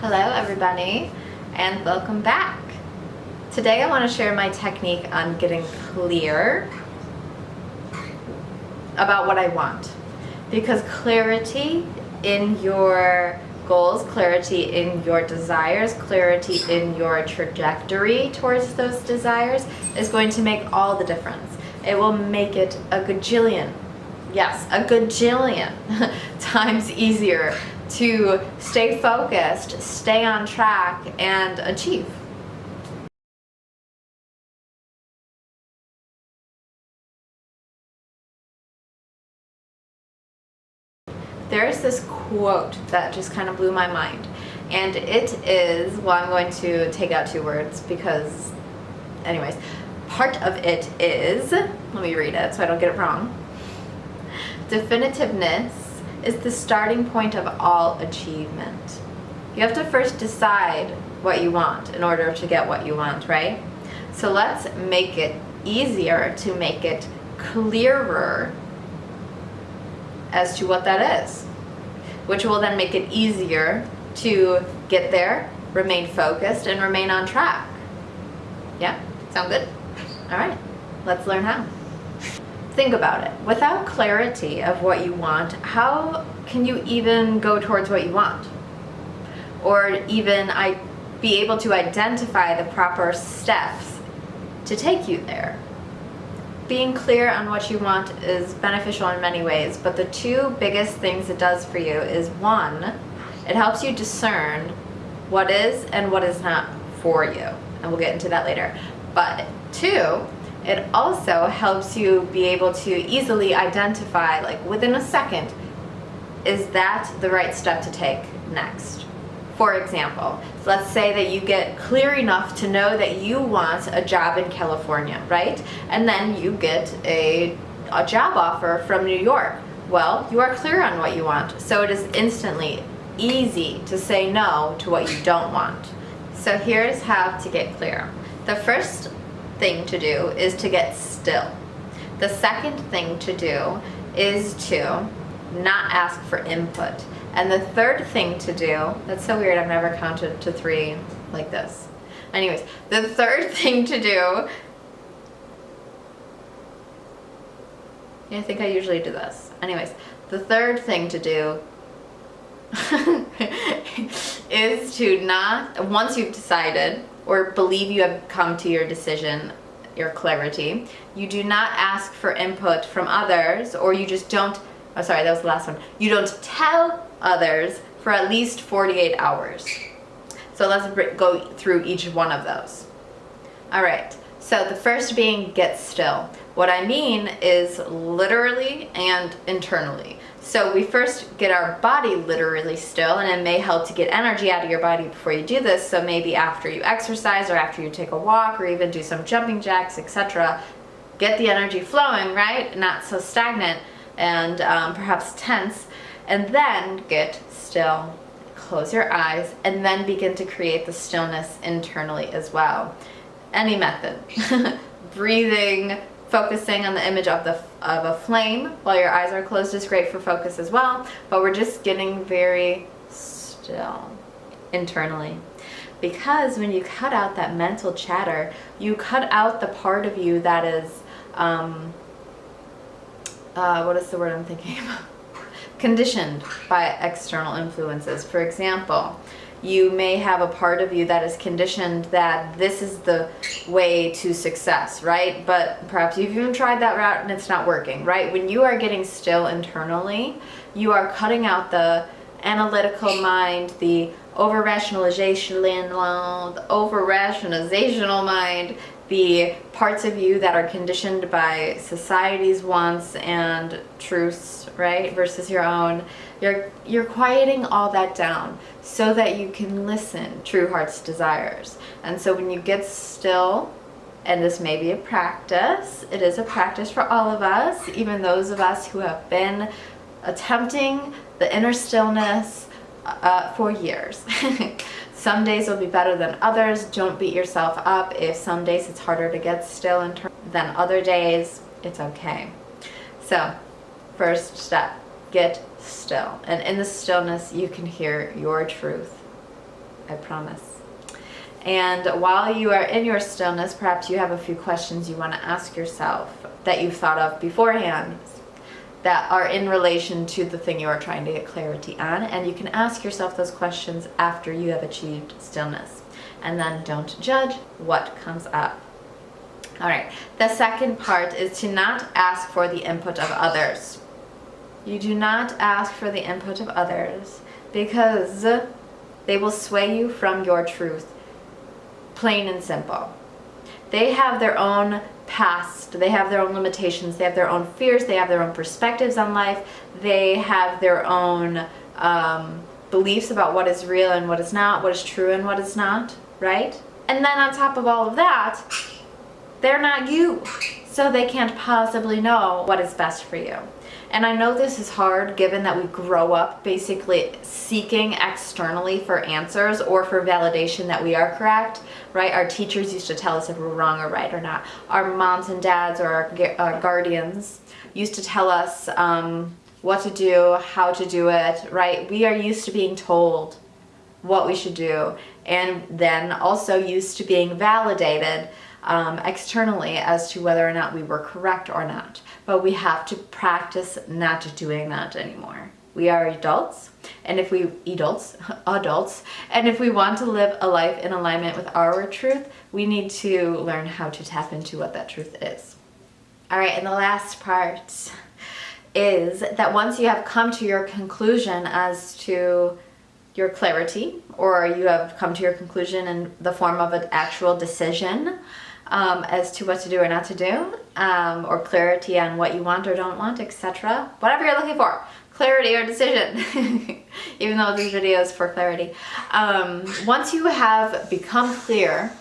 Hello everybody, and welcome back. Today I want to share my technique on getting clear about what I want. Because clarity in your goals, clarity in your desires, clarity in your trajectory towards those desires is going to make all the difference. It will make it a gajillion, yes, a gajillion times easier to stay focused, stay on track, and achieve. There's this quote that just kind of blew my mind, and it is, well, I'm going to take out two words because, anyways, part of it is, let me read it so I don't get it wrong. Definitiveness is the starting point of all achievement. You have to first decide what you want in order to get what you want, right? So let's make it easier to make it clearer as to what that is, which will then make it easier to get there, remain focused, and remain on track. Yeah? Sound good? All right, let's learn how. Think about it. Without clarity of what you want, how can you even go towards what you want? Or even be able to identify the proper steps to take you there? Being clear on what you want is beneficial in many ways, but the two biggest things it does for you is, one, it helps you discern what is and what is not for you. And we'll get into that later. But two, it also helps you be able to easily identify, like within a second, is that the right step to take next? For example, let's say that you get clear enough to know that you want a job in California, right? And then you get a job offer from New York. Well, you are clear on what you want, so it is instantly easy to say no to what you don't want. So here's how to get clear. The first thing to do is to get still. The second thing to do is to not ask for input. And the third thing to do, that's so weird, I've never counted to three like this. Anyways, the third thing to do, yeah, I think I usually do this. Anyways, the third thing to do is to not, once you've decided or believe you have come to your decision, your clarity, you do not ask for input from others, or you just don't, oh sorry, that was the last one. You don't tell others for at least 48 hours. So let's go through each one of those. All right, so the first being get still. What I mean is literally and internally. So we first get our body literally still, and it may help to get energy out of your body before you do this. So maybe after you exercise or after you take a walk or even do some jumping jacks, etc. Get the energy flowing, right? Not so stagnant and perhaps tense. And then get still, close your eyes, and then begin to create the stillness internally as well. Any method. Breathing, focusing on the image of a flame while your eyes are closed is great for focus as well, but we're just getting very still internally. Because when you cut out that mental chatter, you cut out the part of you that is, what is the word I'm thinking about? Conditioned by external influences. For example, you may have a part of you that is conditioned that this is the way to success, right? But perhaps you've even tried that route and it's not working, right? When you are getting still internally, you are cutting out the analytical mind, the over-rationalizational mind, the parts of you that are conditioned by society's wants and truths, right, versus your own. You're quieting all that down so that you can listen true heart's desires. And so when you get still, and this may be a practice, it is a practice for all of us, even those of us who have been attempting the inner stillness for years. Some days will be better than others. Don't beat yourself up if some days it's harder to get still than other days. It's okay. So, first step, get still. And in the stillness, you can hear your truth. I promise. And while you are in your stillness, perhaps you have a few questions you want to ask yourself that you've thought of beforehand that are in relation to the thing you are trying to get clarity on. And you can ask yourself those questions after you have achieved stillness. And then don't judge what comes up. All right, the second part is to not ask for the input of others. You do not ask for the input of others because they will sway you from your truth, plain and simple. They have their own past, they have their own limitations, they have their own fears, they have their own perspectives on life, they have their own beliefs about what is real and what is not, what is true and what is not, right? And then on top of all of that, they're not you, so they can't possibly know what is best for you. And I know this is hard given that we grow up basically seeking externally for answers or for validation that we are correct, right? Our teachers used to tell us if we're wrong or right or not. Our moms and dads or our guardians used to tell us what to do, how to do it, right? We are used to being told what we should do, and then also used to being validated externally as to whether or not we were correct or not. But we have to practice not doing that anymore. We are adults, and if we adults, and if we want to live a life in alignment with our truth, we need to learn how to tap into what that truth is. All right, and the last part is that once you have come to your conclusion as to your clarity, or you have come to your conclusion in the form of an actual decision as to what to do or not to do, or clarity on what you want or don't want, etc. Whatever you're looking for, clarity or decision, even though this video is for clarity. Once you have become clear,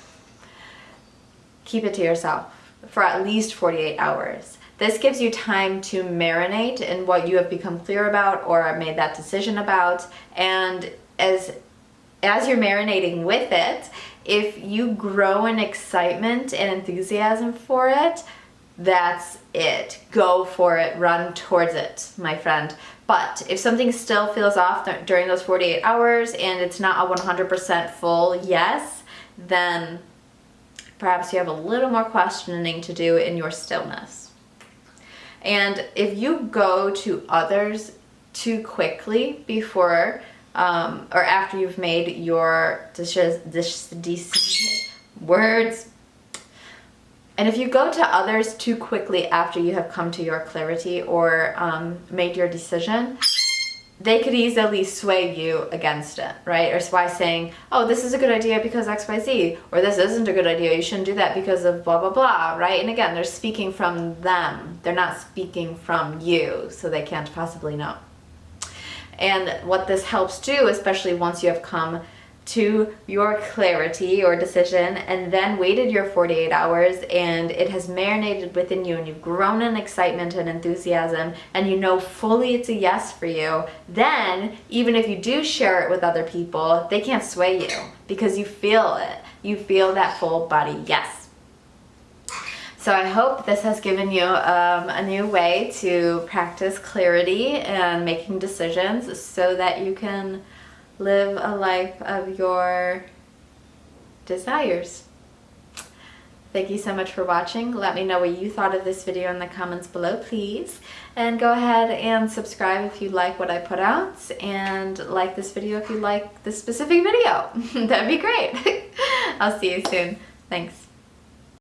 keep it to yourself for at least 48 hours. This gives you time to marinate in what you have become clear about or made that decision about, and as you're marinating with it, if you grow in excitement and enthusiasm for it, that's it. Go for it. Run towards it, my friend. But if something still feels off during those 48 hours and it's not a 100% full yes, then perhaps you have a little more questioning to do in your stillness. And if you go to others too quickly before or after you've made your words, and if you go to others too quickly after you have come to your clarity or made your decision, they could easily sway you against it, right? Or by saying, oh, this is a good idea because XYZ, or this isn't a good idea, you shouldn't do that because of blah, blah, blah, right? And again, they're speaking from them. They're not speaking from you, so they can't possibly know. And what this helps do, especially once you have come to your clarity or decision and then waited your 48 hours and it has marinated within you and you've grown in excitement and enthusiasm and you know fully it's a yes for you, then even if you do share it with other people, they can't sway you because you feel it. You feel that full body yes. So I hope this has given you a new way to practice clarity and making decisions so that you can live a life of your desires. Thank you so much for watching. Let me know what you thought of this video in the comments below, please. And go ahead and subscribe if you like what I put out, and like this video if you like this specific video. That'd be great. I'll see you soon. Thanks.